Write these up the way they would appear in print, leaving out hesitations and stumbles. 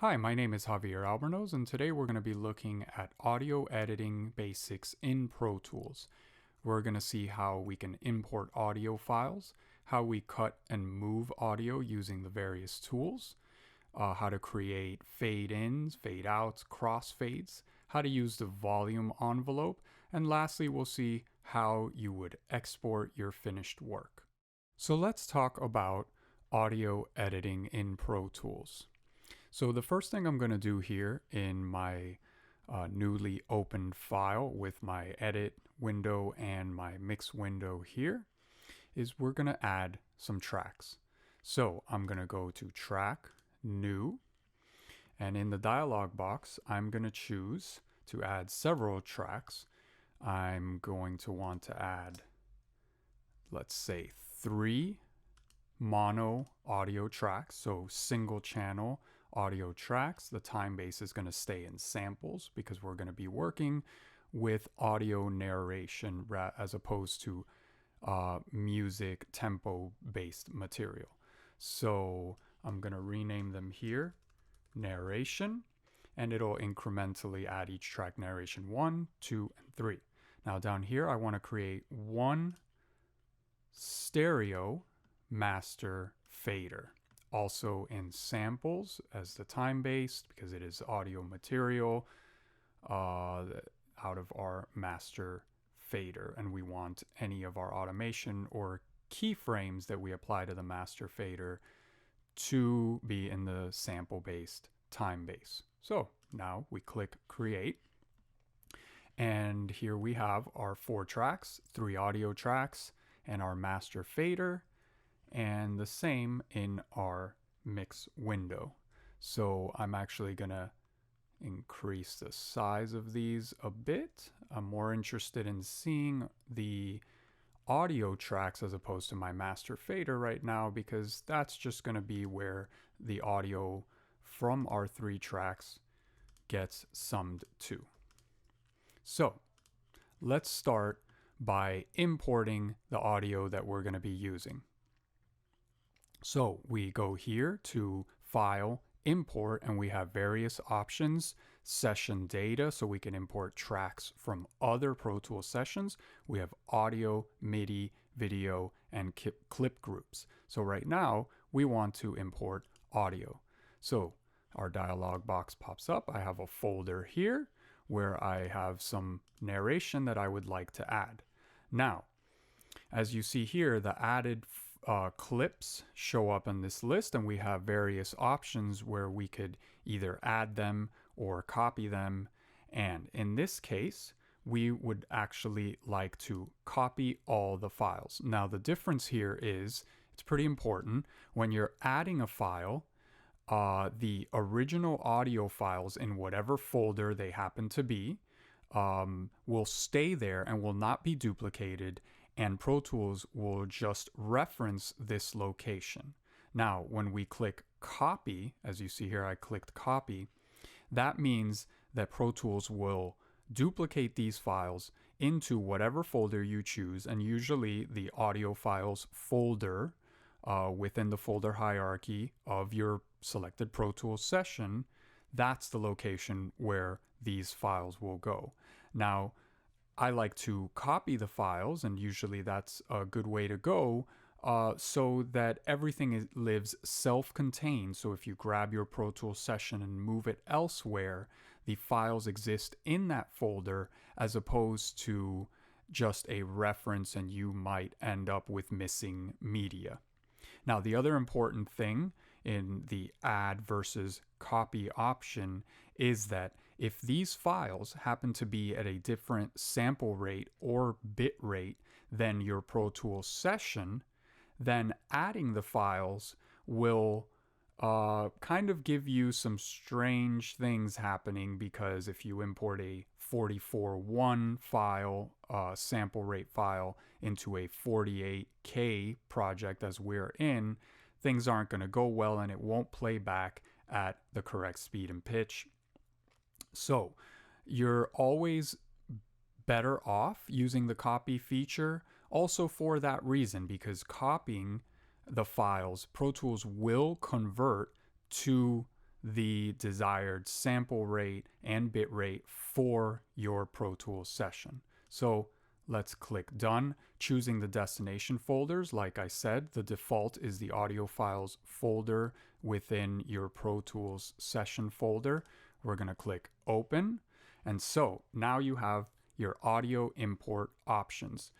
Hi, my name is Javier Albornoz, and today we're going to be looking at audio editing basics in Pro Tools. We're going to see how we can import audio files, how we cut and move audio using the various tools, how to create fade-ins, fade-outs, crossfades, how to use the volume envelope, and lastly, we'll see how you would export your finished work. So let's talk about audio editing in Pro Tools. So the first thing I'm going to do here in my newly opened file with my edit window and my mix window here is we're going to add some tracks. So I'm going to go to track, new, and in the dialog box, I'm going to choose to add several tracks. I'm going to want to add, let's say, 3 mono audio tracks, so single channel audio tracks. The time base is going to stay in samples because we're going to be working with audio narration as opposed to music tempo based material. So I'm going to rename them here narration, and it'll incrementally add each track narration 1, 2, and 3. Now down here I want to create one stereo master fader, also in samples as the time based because it is audio material out of our master fader, and we want any of our automation or keyframes that we apply to the master fader to be in the sample based time base. So now we click create, and here we have our 4 tracks, 3 audio tracks, and our master fader, and the same in our mix window. So I'm actually gonna increase the size of these a bit. I'm more interested in seeing the audio tracks as opposed to my master fader right now, because that's just gonna be where the audio from our 3 tracks gets summed to. So let's start by importing the audio that we're going to be using. So we go here to File, Import, and we have various options. Session data, so we can import tracks from other Pro Tools sessions. We have audio, MIDI, video, and clip groups. So right now, we want to import audio. So our dialog box pops up. I have a folder here where I have some narration that I would like to add. Now, as you see here, the added clips show up in this list, and we have various options where we could either add them or copy them. And in this case, we would actually like to copy all the files. Now, the difference here is, it's pretty important, when you're adding a file, the original audio files in whatever folder they happen to be will stay there and will not be duplicated, and Pro Tools will just reference this location. Now, when we click copy, as you see here, I clicked copy, that means that Pro Tools will duplicate these files into whatever folder you choose, and usually the audio files folder within the folder hierarchy of your selected Pro Tools session, that's the location where these files will go. Now, I like to copy the files, and usually that's a good way to go, so that everything lives self-contained. So if you grab your Pro Tools session and move it elsewhere, the files exist in that folder as opposed to just a reference, and you might end up with missing media. Now, the other important thing in the add versus copy option is that if these files happen to be at a different sample rate or bit rate than your Pro Tools session, then adding the files will kind of give you some strange things happening, because if you import a 44.1 file, sample rate file, into a 48K project as we're in, things aren't going to go well, and it won't play back at the correct speed and pitch. So you're always better off using the copy feature also for that reason, because copying the files, Pro Tools will convert to the desired sample rate and bit rate for your Pro Tools session. So let's click Done, choosing the destination folders. Like I said, the default is the audio files folder within your Pro Tools session folder. We're going to click Open. And so now you have your audio import options.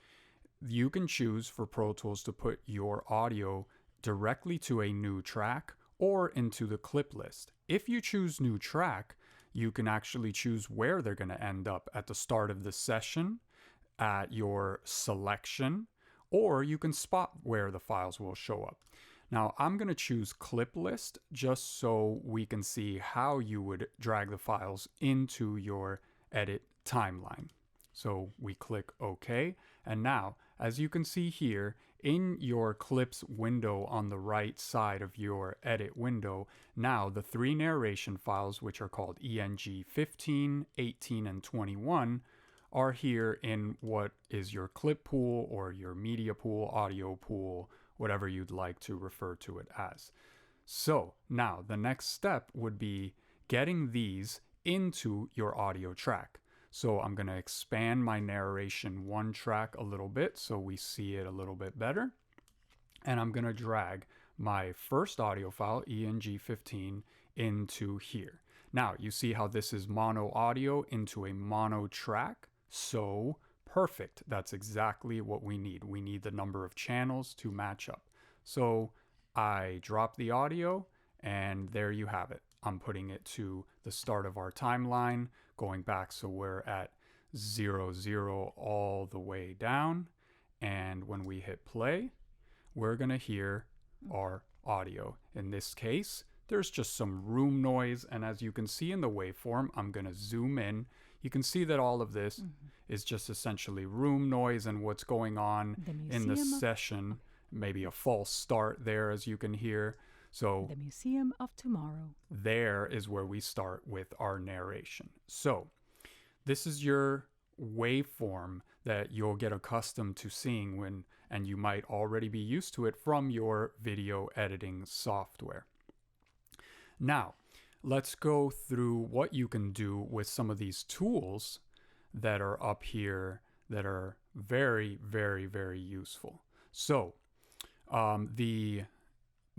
You can choose for Pro Tools to put your audio directly to a new track or into the clip list. If you choose new track, you can actually choose where they're going to end up at the start of the session, at your selection, or you can spot where the files will show up. Now I'm going to choose clip list just so we can see how you would drag the files into your edit timeline. So we click OK, and now as you can see here in your clips window on the right side of your edit window, now the three narration files, which are called ENG 15, 18, and 21, are here in what is your clip pool or your media pool, audio pool, whatever you'd like to refer to it as. So now the next step would be getting these into your audio track. So I'm going to expand my narration 1 track a little bit so we see it a little bit better. And I'm going to drag my first audio file, ENG15, into here. Now you see how this is mono audio into a mono track. So perfect. That's exactly what we need. We need the number of channels to match up. So I drop the audio and there you have it. I'm putting it to the start of our timeline, going back so we're at 0, 0 all the way down. And when we hit play, we're going to hear our audio. In this case, there's just some room noise. And as you can see in the waveform, I'm going to zoom in. You can see that all of this is just essentially room noise and what's going on in the session. Maybe a false start there, as you can hear. So the Museum of Tomorrow. There is where we start with our narration. So this is your waveform that you'll get accustomed to seeing when, and you might already be used to it from your video editing software. Now, let's go through what you can do with some of these tools that are up here that are very, very, very useful. So the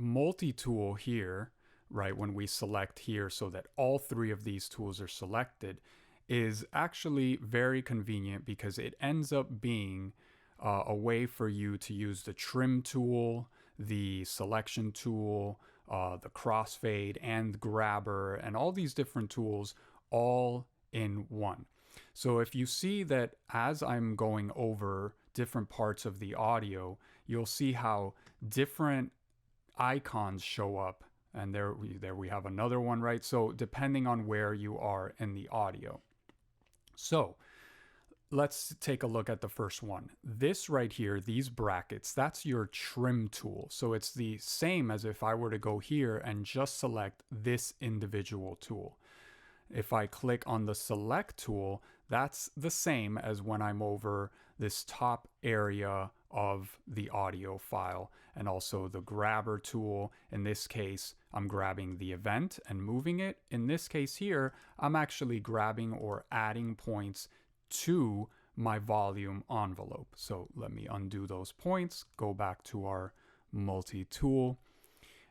Multitool here, right, when we select here so that all three of these tools are selected, is actually very convenient because it ends up being a way for you to use the trim tool, the selection tool, the crossfade and grabber, and all these different tools all in one. So if you see that as I'm going over different parts of the audio, you'll see how different icons show up. And there we have another one, right? So depending on where you are in the audio. So let's take a look at the first one. This right here, these brackets, that's your trim tool. So it's the same as if I were to go here and just select this individual tool. If I click on the select tool, that's the same as when I'm over this top area of the audio file, and also the grabber tool. In this case, I'm grabbing the event and moving it. In this case here, I'm actually grabbing or adding points to my volume envelope. So let me undo those points, go back to our multi-tool,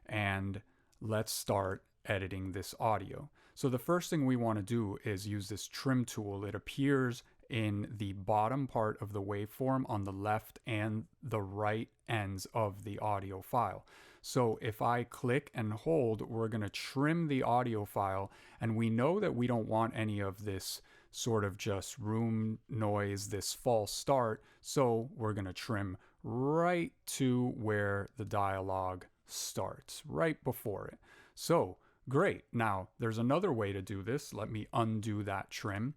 and let's start editing this audio. So the first thing we want to do is use this trim tool. It appears in the bottom part of the waveform on the left and the right ends of the audio file. So if I click and hold, we're going to trim the audio file, and we know that we don't want any of this sort of just room noise, this false start. So we're going to trim right to where the dialogue starts, right before it. So great. Now there's another way to do this. Let me undo that trim.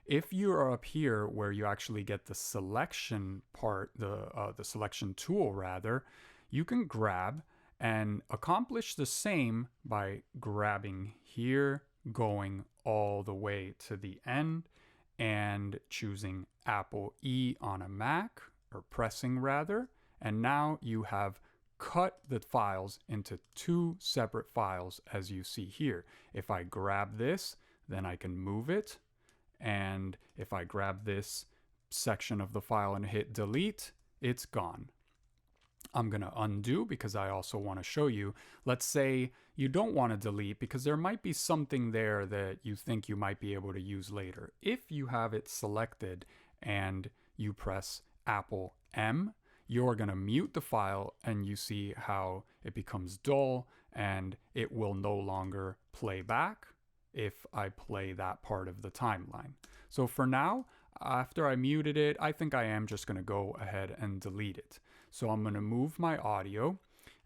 If you are up here where you actually get the selection part, the selection tool rather, you can grab and accomplish the same by grabbing here, going all the way to the end, and choosing Apple E on a Mac, or pressing rather, and now you have cut the files into two separate files as you see here. If I grab this, then I can move it. And if I grab this section of the file and hit delete, it's gone. I'm going to undo because I also want to show you. Let's say you don't want to delete because there might be something there that you think you might be able to use later. If you have it selected and you press Apple M, you're going to mute the file and you see how it becomes dull and it will no longer play back if I play that part of the timeline. So for now, after I muted it, I think I am just going to go ahead and delete it. So I'm going to move my audio,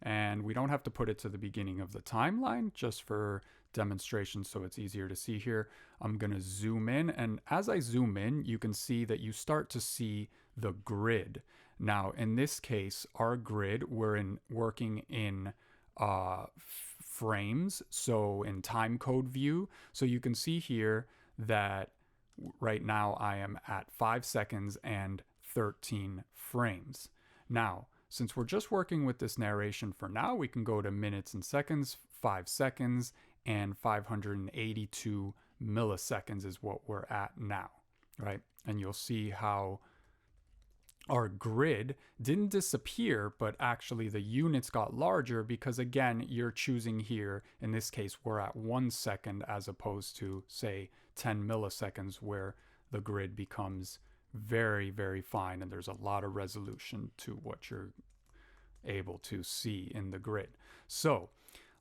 and we don't have to put it to the beginning of the timeline, just for demonstration so it's easier to see here. I'm going to zoom in, and as I zoom in, you can see that you start to see the grid. Now, in this case, our grid, we're working in frames, so in timecode view. So you can see here that right now I am at 5 seconds and 13 frames. Now, since we're just working with this narration for now, we can go to minutes and seconds. 5 seconds and 582 milliseconds is what we're at now, right? And you'll see how our grid didn't disappear, but actually the units got larger because, again, you're choosing here. In this case, we're at 1 second as opposed to, say, 10 milliseconds, where the grid becomes very, very fine and there's a lot of resolution to what you're able to see in the grid. So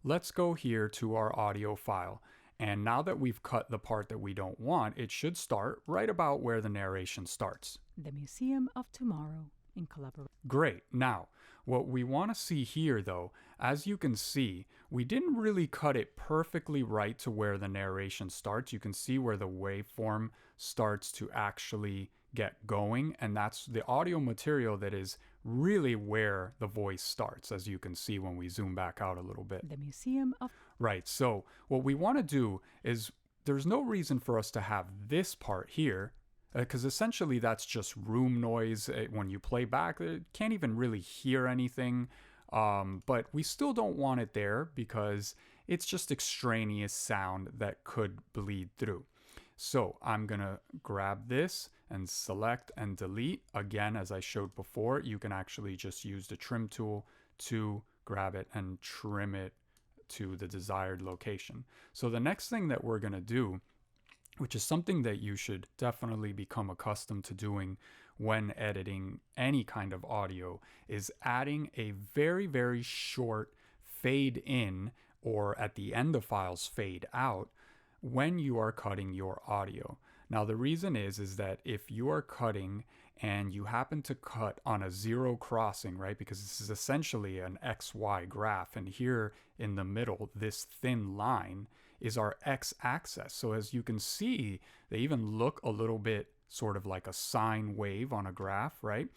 let's go here to our audio file. And now that we've cut the part that we don't want, it should start right about where the narration starts. The Museum of Tomorrow in collaboration. Great. Now, what we want to see here, though, as you can see, we didn't really cut it perfectly right to where the narration starts. You can see where the waveform starts to actually get going, and that's the audio material that is really where the voice starts, as you can see when we zoom back out a little bit. The Museum of... Right, so what we want to do is, there's no reason for us to have this part here, because essentially that's just room noise. When you play back, it can't even really hear anything, but we still don't want it there because it's just extraneous sound that could bleed through. So I'm going to grab this and select and delete. Again, as I showed before, you can actually just use the trim tool to grab it and trim it to the desired location. So the next thing that we're going to do, which is something that you should definitely become accustomed to doing when editing any kind of audio, is adding a very, very short fade in, or at the end of files fade out, when you are cutting your audio. Now, the reason is that if you are cutting and you happen to cut on a zero crossing, right? Because this is essentially an XY graph, and here in the middle, this thin line is our x-axis. So as you can see, they even look a little bit sort of like a sine wave on a graph, right?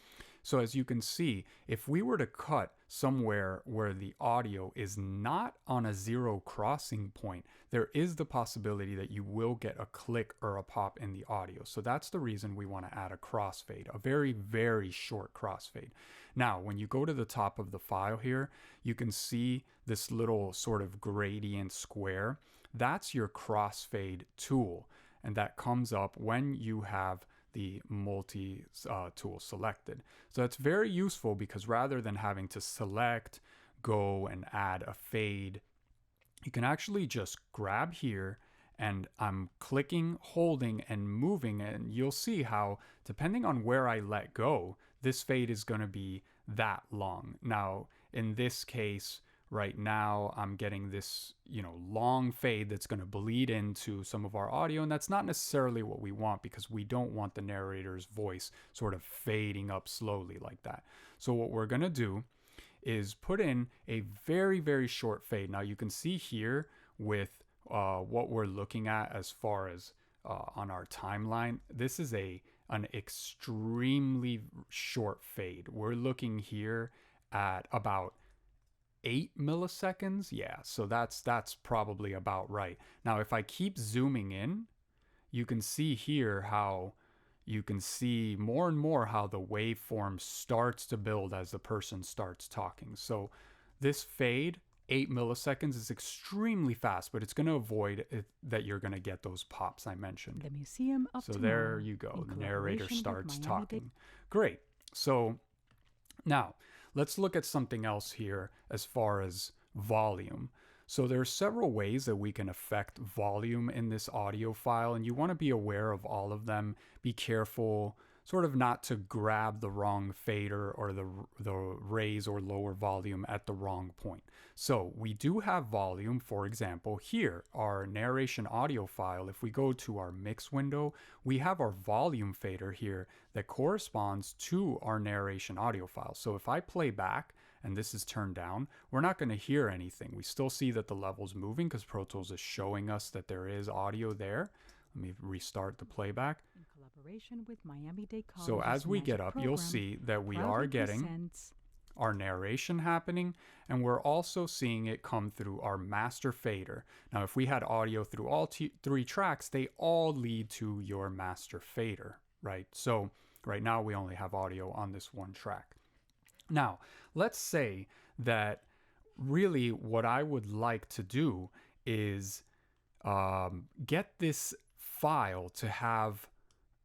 So as you can see, if we were to cut somewhere where the audio is not on a zero crossing point, there is the possibility that you will get a click or a pop in the audio. So that's the reason we want to add a crossfade, a very, very short crossfade. Now, when you go to the top of the file here, you can see this little sort of gradient square. That's your crossfade tool, and that comes up when you have the Multitool selected. So it's very useful because rather than having to select, go and add a fade, you can actually just grab here, and I'm clicking, holding, and moving, and you'll see how, depending on where I let go, this fade is going to be that long. Now, in this case, right now, I'm getting this, long fade that's going to bleed into some of our audio, and that's not necessarily what we want because we don't want the narrator's voice sort of fading up slowly like that. So what we're going to do is put in a very, very short fade. Now, you can see here with what we're looking at as far as on our timeline, this is an extremely short fade. We're looking here at about 8 milliseconds. Yeah, so that's probably about right. Now, if I keep zooming in, you can see here how, you can see more and more how the waveform starts to build as the person starts talking. So this fade, 8 milliseconds, is extremely fast, but it's going to avoid it, that you're going to get those pops I mentioned. The Museum of So Tomorrow. there you go. In The narrator collaboration with starts Miami-Dade. talking. Great. So now let's look at something else here as far as volume. So there are several ways that we can affect volume in this audio file, and you want to be aware of all of them. Be careful sort of not to grab the wrong fader or the raise or lower volume at the wrong point. So we do have volume, for example, here, our narration audio file. If we go to our mix window, we have our volume fader here that corresponds to our narration audio file. So if I play back, and this is turned down, we're not going to hear anything. We still see that the level's moving because Pro Tools is showing us that there is audio there. Let me restart the playback. In collaboration with Miami-Dade College. So as we get up, you'll see that we are getting our narration happening, and we're also seeing it come through our master fader. Now, if we had audio through all three tracks, they all lead to your master fader, right? So right now we only have audio on this one track. Now, let's say that really what I would like to do is get this file to have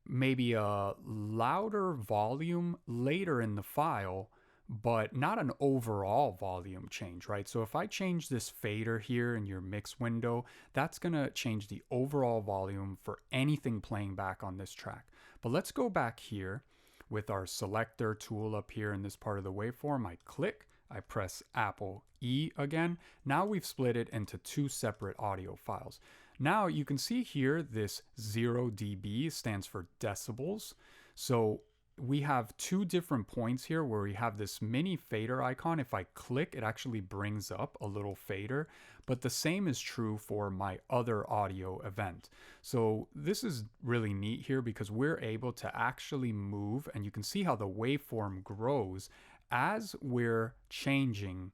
maybe a louder volume later in the file, but not an overall volume change, right? So if I change this fader here in your mix window, that's going to change the overall volume for anything playing back on this track. But let's go back here with our selector tool up here in this part of the waveform. I click, I press Apple E again. Now we've split it into two separate audio files. Now you can see here this 0 dB stands for decibels. So we have two different points here where we have this mini fader icon. If I click, it actually brings up a little fader, but the same is true for my other audio event. So this is really neat here because we're able to actually move, and you can see how the waveform grows as we're changing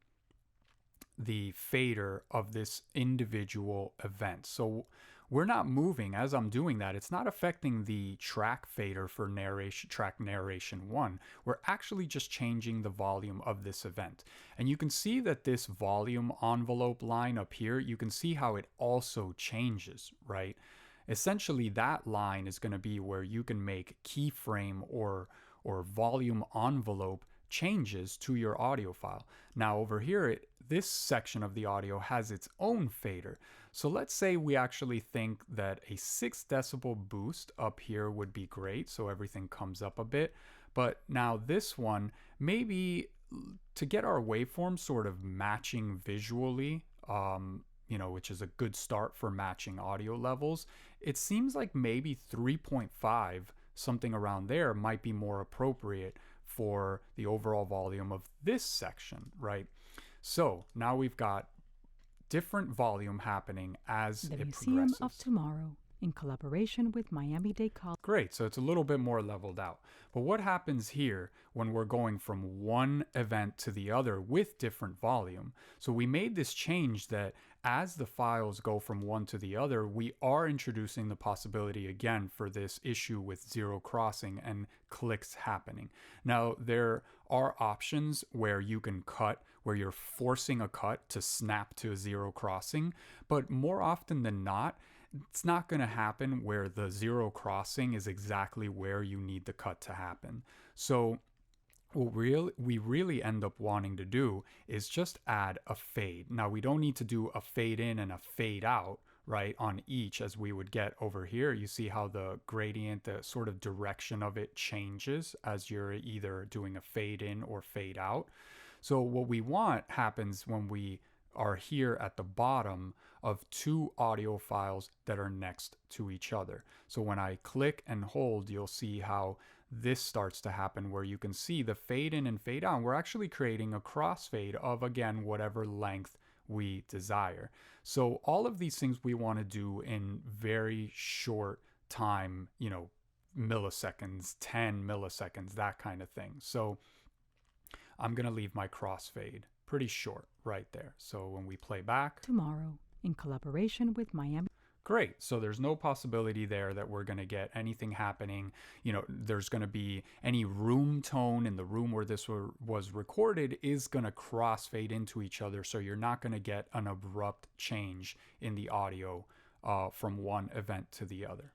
the fader of this individual event. So we're not moving as I'm doing that. It's not affecting the track fader for track narration 1. We're actually just changing the volume of this event. And you can see that this volume envelope line up here, you can see how it also changes, right? Essentially, that line is going to be where you can make keyframe or volume envelope changes to your audio file. Now over here, this section of the audio has its own fader. So let's say we actually think that a 6 decibel boost up here would be great, so everything comes up a bit. But now this one, maybe to get our waveform sort of matching visually, which is a good start for matching audio levels, it seems like maybe 3.5, something around there, might be more appropriate for the overall volume of this section, right? So now we've got different volume happening as it progresses. The Museum of Tomorrow, in collaboration with Miami-Dade College. Great, so it's a little bit more leveled out. But what happens here when we're going from one event to the other with different volume? So we made this change that as the files go from one to the other, we are introducing the possibility again for this issue with zero crossing and clicks happening. Now, there are options where you can cut, where you're forcing a cut to snap to a zero crossing, but more often than not, it's not going to happen where the zero crossing is exactly where you need the cut to happen. So what we really end up wanting to do is just add a fade. Now, we don't need to do a fade in and a fade out, right, on each as we would get over here. You see how the gradient, the sort of direction of it changes as you're either doing a fade in or fade out. So what we want happens when we are here at the bottom of two audio files that are next to each other. So when I click and hold, you'll see how this starts to happen where you can see the fade in and fade out. We're actually creating a crossfade of, again, whatever length we desire. So all of these things we want to do in very short time, milliseconds, 10 milliseconds, that kind of thing. So I'm going to leave my crossfade pretty short right there. So when we play back. Tomorrow, in collaboration with Miami. Great. So there's no possibility there that we're going to get anything happening. There's going to be any room tone in the room where this was recorded is going to crossfade into each other. So you're not going to get an abrupt change in the audio from one event to the other.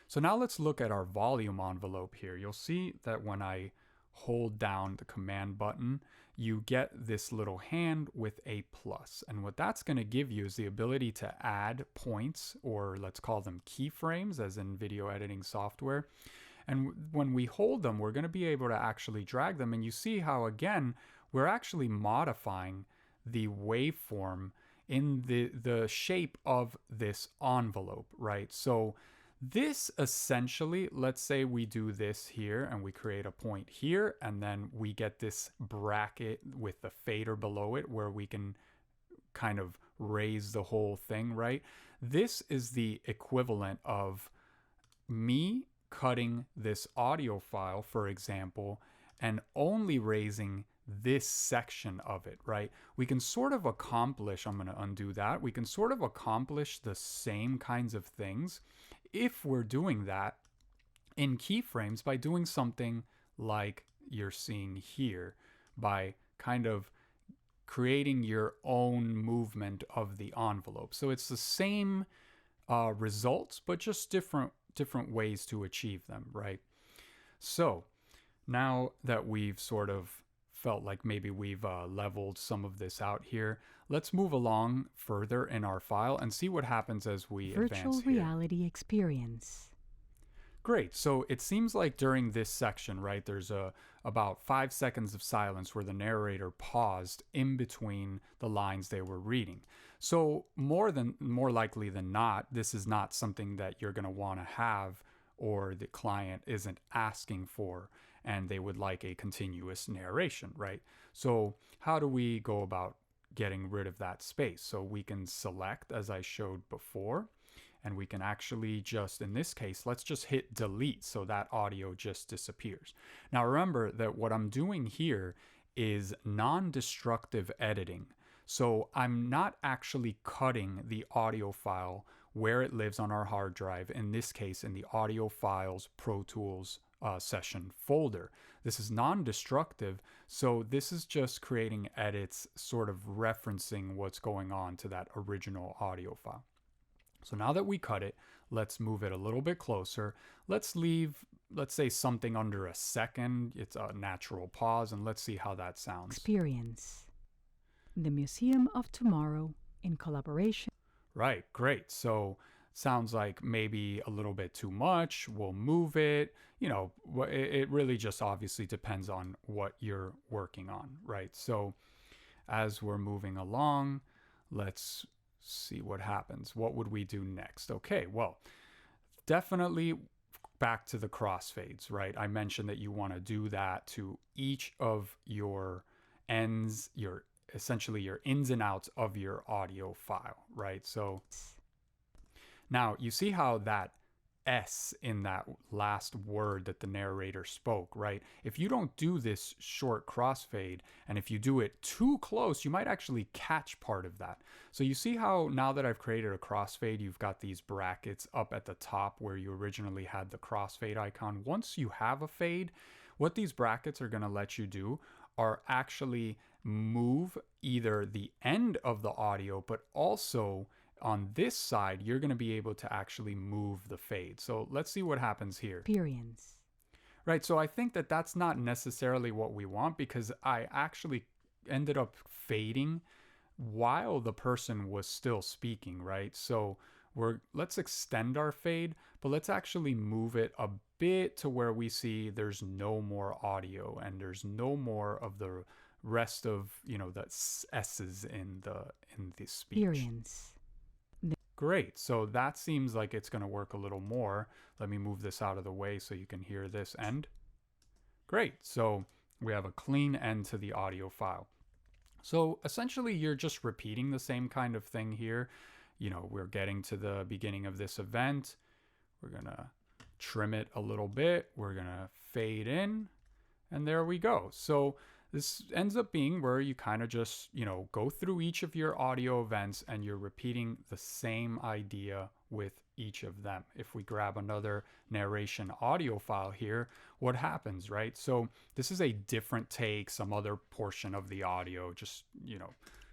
So now let's look at our volume envelope here. You'll see that when I hold down the command button, you get this little hand with a plus. And what that's going to give you is the ability to add points, or let's call them keyframes, as in video editing software. And when we hold them, we're going to be able to actually drag them. And you see how, again, we're actually modifying the waveform in the shape of this envelope, right? So this essentially, let's say we do this here and we create a point here, and then we get this bracket with the fader below it where we can kind of raise the whole thing, right? This is the equivalent of me cutting this audio file, for example, and only raising this section of it, right? We can sort of accomplish, I'm going to undo that. We can sort of accomplish the same kinds of things if we're doing that in keyframes by doing something like you're seeing here, by kind of creating your own movement of the envelope. So it's the same results, but just different ways to achieve them, right? So now that we've sort of felt like maybe we've leveled some of this out here, let's move along further in our file and see what happens as we advance here. Virtual reality experience. Great. So it seems like during this section, right, there's about 5 seconds of silence where the narrator paused in between the lines they were reading. So more likely than not, this is not something that you're going to want to have, or the client isn't asking for, and they would like a continuous narration, right? So how do we go about getting rid of that space? So we can select, as I showed before, and we can actually just, in this case, let's just hit delete so that audio just disappears. Now remember that what I'm doing here is non-destructive editing. So I'm not actually cutting the audio file where it lives on our hard drive, in this case in the audio files Pro Tools session folder. This is non-destructive, so this is just creating edits sort of referencing what's going on to that original audio file. So now that we cut it, let's move it a little bit closer. Let's leave, let's say, something under a second. It's a natural pause, and let's see how that sounds. Experience. The Museum of Tomorrow in collaboration. Right, great. So sounds like maybe a little bit too much. We'll move it. It really just obviously depends on what you're working on, right? So as we're moving along, let's see what happens. What would we do next? Okay, well, definitely back to the crossfades, right? I mentioned that you want to do that to each of your ends, essentially your ins and outs of your audio file, right? So now you see how that S in that last word that the narrator spoke, right? If you don't do this short crossfade, and if you do it too close, you might actually catch part of that. So you see how now that I've created a crossfade, you've got these brackets up at the top where you originally had the crossfade icon. Once you have a fade, what these brackets are going to let you do are actually move either the end of the audio, but also on this side, you're going to be able to actually move the fade. So let's see what happens here. Experience. Right, so I think that that's not necessarily what we want, because I actually ended up fading while the person was still speaking, right? So let's extend our fade, but let's actually move it a bit to where we see there's no more audio and there's no more of the rest of, the S's in the speech. Experience. Great. So that seems like it's going to work a little more. Let me move this out of the way so you can hear this end. Great. So we have a clean end to the audio file. So essentially, you're just repeating the same kind of thing here. We're getting to the beginning of this event. We're going to trim it a little bit. We're going to fade in. And there we go. So this ends up being where you kind of just, go through each of your audio events and you're repeating the same idea with each of them. If we grab another narration audio file here, what happens, right? So this is a different take, some other portion of the audio, just,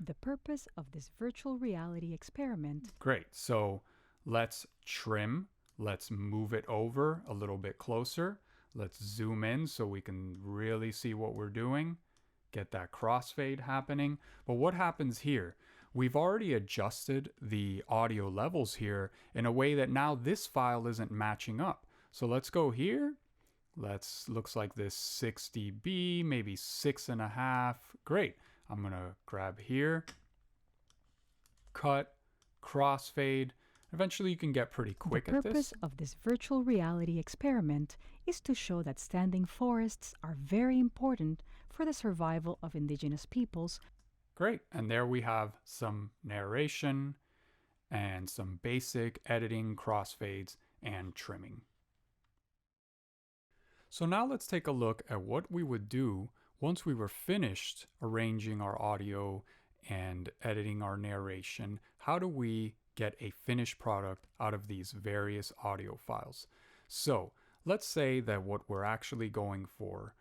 The purpose of this virtual reality experiment. Great. So let's trim. Let's move it over a little bit closer. Let's zoom in so we can really see what we're doing. Get that crossfade happening. But what happens here? We've already adjusted the audio levels here in a way that now this file isn't matching up. So let's go here. Looks like this 6 dB, maybe 6.5. Great. I'm going to grab here, cut, crossfade. Eventually you can get pretty quick at this. The purpose of this virtual reality experiment is to show that standing forests are very important for the survival of indigenous peoples. Great. And there we have some narration and some basic editing, crossfades, and trimming. So now let's take a look at what we would do once we were finished arranging our audio and editing our narration. How do we get a finished product out of these various audio files? So let's say that what we're actually going for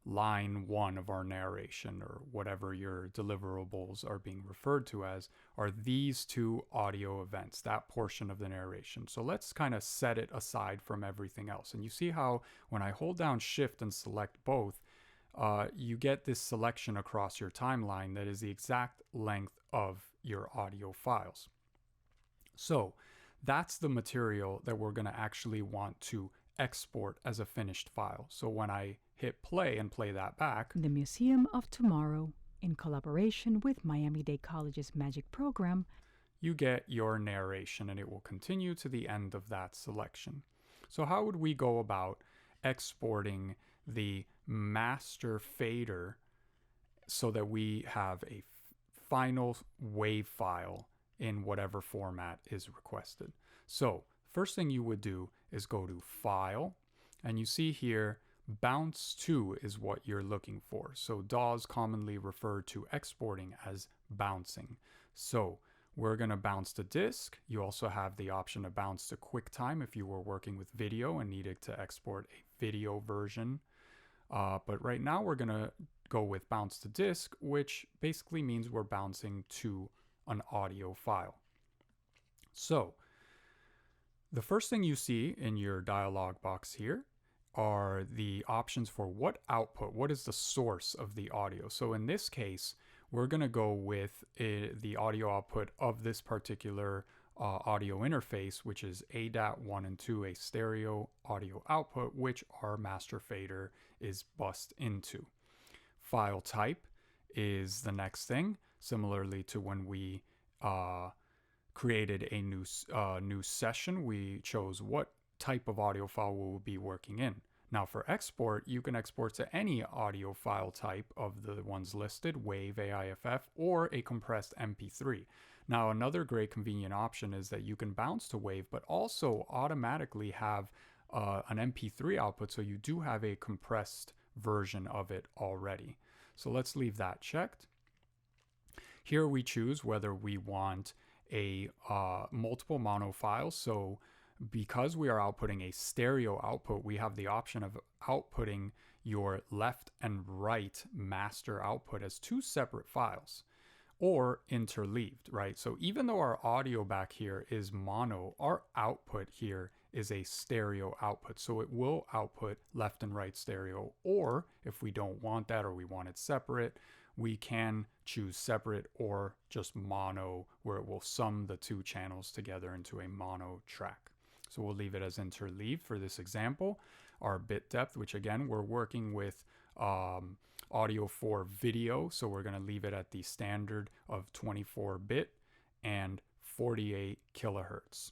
line 1 of our narration, or whatever your deliverables are being referred to as, are these two audio events, that portion of the narration. So let's kind of set it aside from everything else. And you see how when I hold down Shift and select both, you get this selection across your timeline that is the exact length of your audio files. So that's the material that we're going to actually want to export as a finished file. So when I hit play and play that back, The Museum of Tomorrow, in collaboration with Miami-Dade College's Magic program, you get your narration, and it will continue to the end of that selection. So how would we go about exporting the master fader so that we have a final wave file in whatever format is requested? So first thing you would do is go to File, and you see here bounce to is what you're looking for. So DAWs commonly refer to exporting as bouncing. So we're going to bounce to disk. You also have the option to bounce to QuickTime if you were working with video and needed to export a video version. But right now we're going to go with bounce to disk, which basically means we're bouncing to an audio file. So the first thing you see in your dialog box here are the options for what output, what is the source of the audio. So in this case, we're going to go with the audio output of this particular audio interface, which is ADAT1 and 2, a stereo audio output, which our master fader is bussed into. File type is the next thing, similarly to when we created a new session, we chose what type of audio file we'll be working in. Now for export, you can export to any audio file type of the ones listed, WAV, AIFF, or a compressed MP3. Now another great convenient option is that you can bounce to WAV, but also automatically have an MP3 output, so you do have a compressed version of it already. So let's leave that checked. Here we choose whether we want a multiple mono files. So because we are outputting a stereo output, we have the option of outputting your left and right master output as two separate files or interleaved, right? So even though our audio back here is mono, our output here is a stereo output. So it will output left and right stereo, or if we don't want that or we want it separate, we can choose separate or just mono, where it will sum the two channels together into a mono track. So we'll leave it as interleaved for this example. Our bit depth, which again, we're working with audio for video, so we're going to leave it at the standard of 24-bit and 48 kilohertz.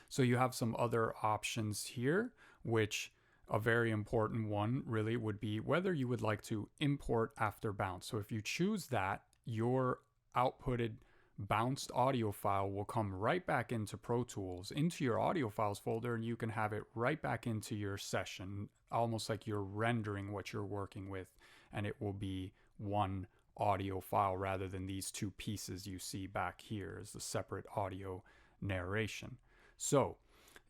So you have some other options here, which a very important one really would be whether you would like to import after bounce. So if you choose that, your outputted bounced audio file will come right back into Pro Tools, into your audio files folder, and you can have it right back into your session, almost like you're rendering what you're working with, and it will be one audio file rather than these two pieces you see back here as the separate audio narration. So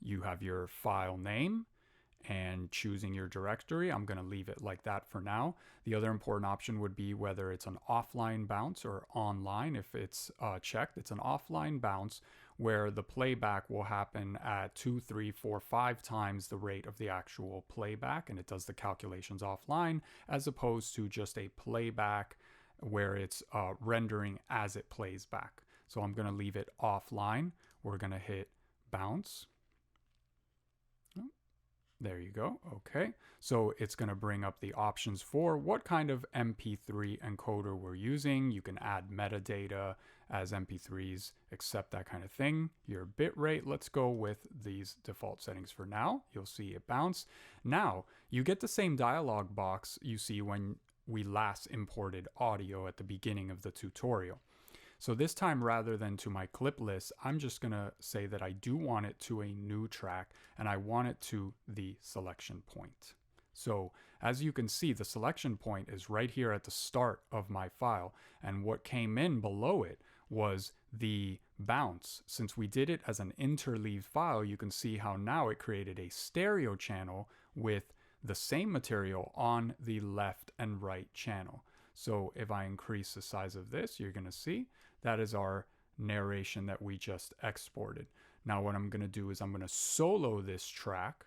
you have your file name and choosing your directory. I'm going to leave it like that for now. The other important option would be whether it's an offline bounce or online. If it's checked, it's an offline bounce where the playback will happen at 2, 3, 4, 5 times the rate of the actual playback, and it does the calculations offline, as opposed to just a playback where it's rendering as it plays back. So I'm going to leave it offline. We're going to hit bounce. There you go. Okay. So it's going to bring up the options for what kind of MP3 encoder we're using. You can add metadata as MP3s accept that kind of thing. Your bit rate, let's go with these default settings for now. You'll see it bounce. Now, you get the same dialog box you see when we last imported audio at the beginning of the tutorial. So this time, rather than to my clip list, I'm just going to say that I do want it to a new track, and I want it to the selection point. So as you can see, the selection point is right here at the start of my file, and what came in below it was the bounce. Since we did it as an interleaved file, you can see how now it created a stereo channel with the same material on the left and right channel. So if I increase the size of this, you're going to see that is our narration that we just exported. Now what I'm going to do is I'm going to solo this track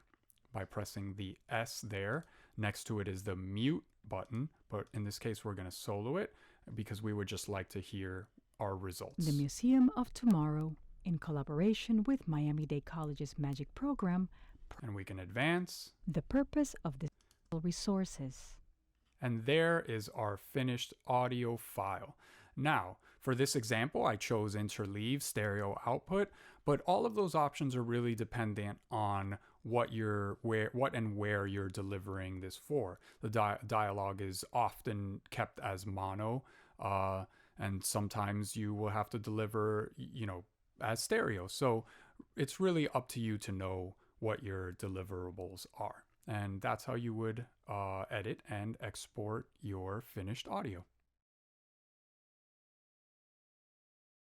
by pressing the S there. Next to it is the mute button, but in this case we're going to solo it because we would just like to hear our results. The Museum of Tomorrow, in collaboration with Miami-Dade College's Magic program, and we can advance. The purpose of the resources. And there is our finished audio file. Now, for this example, I chose interleave stereo output, but all of those options are really dependent on what and where you're delivering this for. The dialogue is often kept as mono, and sometimes you will have to deliver, as stereo. So it's really up to you to know what your deliverables are. And that's how you would edit and export your finished audio.